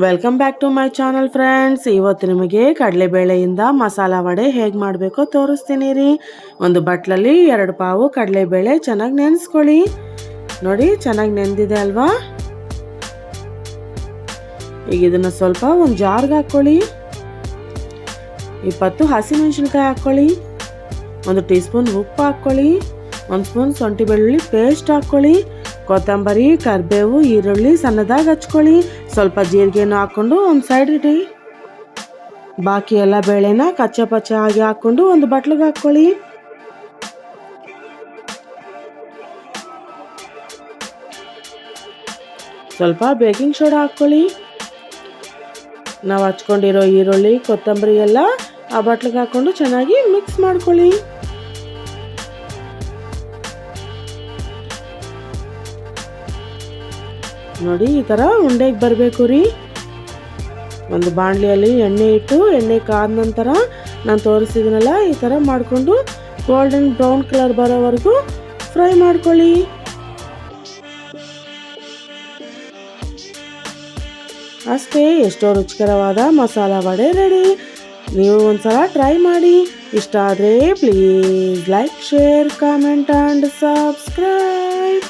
Welcome back to my channel friends. ಇವತ್ತು ನಿಮಗೆ ಕಡಲೆಬೇಳೆಯಿಂದ ಮಸಾಲ ವಡೆ ಹೇಗೆ ಮಾಡಬೇಕೋ ತೋರಿಸ್ತೀನಿ ರೀ. ಒಂದು ಬಟ್ಲಲ್ಲಿ 2 ಪಾವು ಕಡಲೆಬೇಳೆ ಚೆನ್ನಾಗಿ ನೆನೆಸ್ಕೊಳ್ಳಿ. ನೋಡಿ, ಚೆನ್ನಾಗಿ ನೆಂದಿದೆ ಅಲ್ವಾ? ಈಗ ಇದನ್ನು ಸ್ವಲ್ಪ ಒಂದು ಜಾರ್ಗೆ ಹಾಕ್ಕೊಳ್ಳಿ. 20 ಹಸಿಮೆಣಸಿನ್ಕಾಯಿ ಹಾಕ್ಕೊಳ್ಳಿ. 1 ಟೀ ಸ್ಪೂನ್ ಉಪ್ಪು ಹಾಕ್ಕೊಳ್ಳಿ. 1 ಸ್ಪೂನ್ ಶುಂಠಿ ಬೆಳ್ಳುಳ್ಳಿ ಪೇಸ್ಟ್ ಹಾಕ್ಕೊಳ್ಳಿ. ಕೊತ್ತಂಬರಿ, ಕರಿಬೇವು, ಈರುಳ್ಳಿ ಸಣ್ಣದಾಗಿ ಹಚ್ಕೊಳ್ಳಿ. ಸ್ವಲ್ಪ ಜೀರಿಗೆನ ಹಾಕ್ಕೊಂಡು ಒಂದು ಸೈಡ್ ಇಡಿ. ಬಾಕಿ ಎಲ್ಲ ಬೇಳೆನ ಕಚ್ಚಾ ಪಚ್ಚ ಆಗಿ ಹಾಕ್ಕೊಂಡು ಒಂದು ಬಟ್ಲಿಗೆ ಹಾಕ್ಕೊಳ್ಳಿ. ಸ್ವಲ್ಪ ಬೇಕಿಂಗ್ ಸೋಡಾ ಹಾಕ್ಕೊಳ್ಳಿ. ನಾವು ಹಚ್ಕೊಂಡಿರೋ ಈರುಳ್ಳಿ, ಕೊತ್ತಂಬರಿ ಎಲ್ಲ ಆ ಬಟ್ಲಿಗೆ ಹಾಕ್ಕೊಂಡು ಚೆನ್ನಾಗಿ ಮಿಕ್ಸ್ ಮಾಡ್ಕೊಳ್ಳಿ. ನೋಡಿ, ಈ ಥರ ಉಂಡೆಗೆ ಬರಬೇಕು ರೀ. ಒಂದು ಬಾಣಲಿಯಲ್ಲಿ ಎಣ್ಣೆ ಇಟ್ಟು, ಎಣ್ಣೆ ಕಾದ ನಂತರ ನಾನು ತೋರಿಸಿದ್ನಲ್ಲ, ಈ ಥರ ಮಾಡಿಕೊಂಡು ಗೋಲ್ಡನ್ ಬ್ರೌನ್ ಕಲರ್ ಬರೋವರೆಗೂ ಫ್ರೈ ಮಾಡ್ಕೊಳ್ಳಿ. ಅಷ್ಟೇ, ಎಷ್ಟೋ ರುಚಿಕರವಾದ ಮಸಾಲ ವಡೆ ರೆಡಿ. ನೀವು ಒಂದ್ಸಲ ಟ್ರೈ ಮಾಡಿ. ಇಷ್ಟ ಆದರೆ please like, share, comment and subscribe.